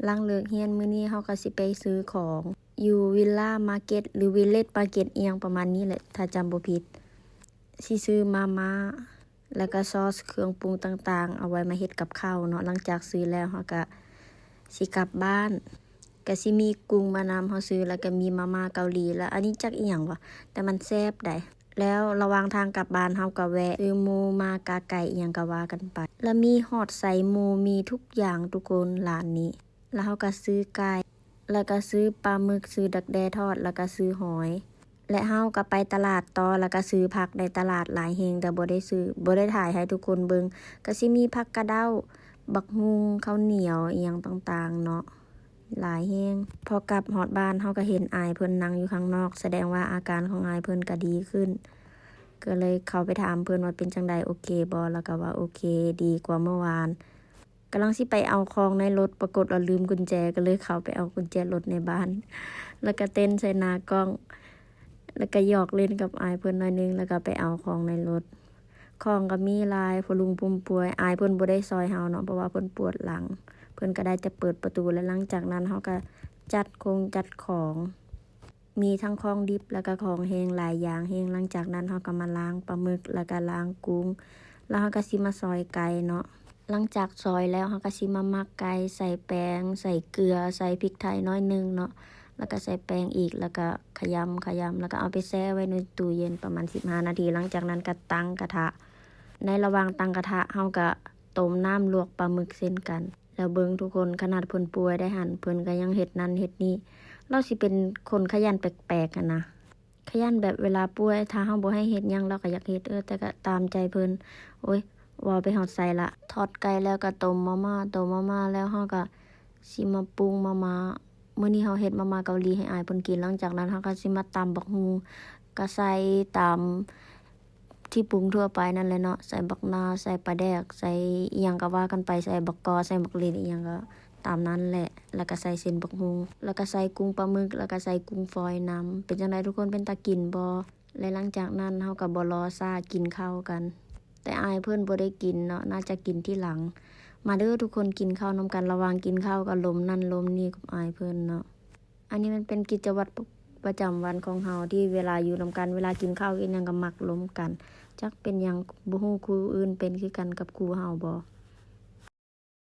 หลังเลิกเรียนมื้อนี้เฮาก็สิไปซื้อของอยู่วิลล่ามาร์เก็ตหรือวิลเลจมาร์เก็ตอิหยังประมาณนี้แหละถ้าจำบ่ผิดสิซื้อมาม่าแล้วก็ซอสเครื่องปรุงต่างๆเอาไว้มาเฮ็ดกับข้าวเนาะหลังจากซื้อแล้วเฮาก็สิกลับบ้านก็สิมีกุ้งมานำเฮาซื้อแล้วก็มีมาม่าเกาหลีแล้วอันนี้จักอิหยังวะแต่มันแซ่บได้แล้วระหว่างทางกลับบ้านเฮาก็แวะซื้อหมูมากาไก่อิหยังก็ว่ากันไปแล้วมีฮอดใส่หมูมีทุกอย่างทุกคนร้านนี้แล้วเฮาก็ซื้อไก่แล้วก็ซื้อปลาหมึกซื้อดักแด้ทอดแล้วก็ซื้อหอยและเฮาก็ไปตลาดต่อแล้วก็ซื้อผักในตลาดหลายแฮงแต่บ่ได้ถ่ายให้ทุกคนเบิ่งก็สิมีผักกระเด้าบักฮุงข้าวเหนียวอิหยังต่างๆเนาะหลายแฮงพอกลับฮอดบ้านเฮาก็เห็นอายเพิ่นนั่งอยู่ข้างนอกแสดงว่าอาการของอายเพิ่นก็ดีขึ้นก็เลยเข้าไปถามเพิ่นว่าเป็นจังใดโอเคบ่แล้วก็ว่าโอเคดีกว่าเมื่อวานกำลังสิไปเอาของในรถปรากฏว่าลืมกุญแจก็เลยเข้าไปเอากุญแจรถในบ้านแล้วก็เต้นใส่หน้ากล้องแล้วก็หยอกเล่นกับอายเพิ่นหน่อยนึงแล้วก็ไปเอาของในรถของก็มีหลายผู้ลุงพุ่มป่วยอายเพิ่นบ่ได้ซอยเฮาเนาะเพราะว่าเพิ่นปวดหลังเพิ่นก็ได้แต่เปิดประตูและหลังจากนั้นเฮาก็จัดของมีทั้งของดิบแล้วก็ของแห้งหลายอย่างแห้งหลังจากนั้นเฮาก็มาล้างปลาหมึกแล้วก็ล้างกุ้งแล้วเฮาก็สิมาซอยไก่เนาะหลังจากซอยแล้วเฮาก็สิมาหมักไก่ใส่แป้งใส่เกลือใส่พริกไทยน้อยนึงเนาะแล้วก็ใส่แป้งอีกแล้วก็ขยำแล้วก็เอาไปแช่ไว้ในตู้เย็นประมาณ15นาทีหลังจากนั้นก็ตั้งกระทะในระหว่างตั้งกระทะเฮาก็ต้มน้ำลวกปลาหมึกเช่นกันแล้วเบิ่งทุกคนขนาดเพิ่นป่วยได้หั่นเพิ่นก็ยังเฮ็ดนั่นเฮ็ดนี่เราสิเป็นคนขยันแปลกๆอะนะขยันแบบเวลาป่วยถ้าเฮาบ่ให้เฮ็ดหยังเราก็อยากเฮ็ดแต่ก็ตามใจเพิ่นโอ๊ยเว้าไปฮอดไสละทอดไก่แล้วก็ต้มมาม่าแล้วเฮาก็สิมาปรุงมาม่ามื้อนี้เฮาเฮ็ดมาม่าเกาหลีให้อายเพิ่นกินหลังจากนั้นเฮาก็สิมาตำบักหุ่งก็ใส่ตามที่ปรุงทั่วไปนั่นแหละเนาะใส่บักนาวใส่ปลาแดกใส่อิหยังก็ว่ากันไปใส่บักกอใส่บักเหล็กอิหยังก็ตามนั้นแหละแล้วก็ใส่เส้นบักหุ่งแล้วก็ใส่กุ้งปลาหมึกแล้วก็ใส่กุ้งฝอยนำเป็นจังไดทุกคนเป็นตากินบ่และหลังจากนั้นเฮาก็บ่รอช้ากินข้าวกันแต่อายเพิ่นบ่ได้กินเนาะน่าจะกินที่หลังมาเด้อทุกคนกินข้าวนำกันระหว่างกินข้าวก็ลมนั่นลมนี่กับอายเพิ่นเนาะอันนี้มันเป็นกิจวัตรประจำวันของเฮาที่เวลาอยู่นำกันเวลากินข้าวกินหยังก็มักล้มกันจักเป็นหยังบ่ฮู้คู่อื่นเป็นคือกันกับคู่เฮาบ่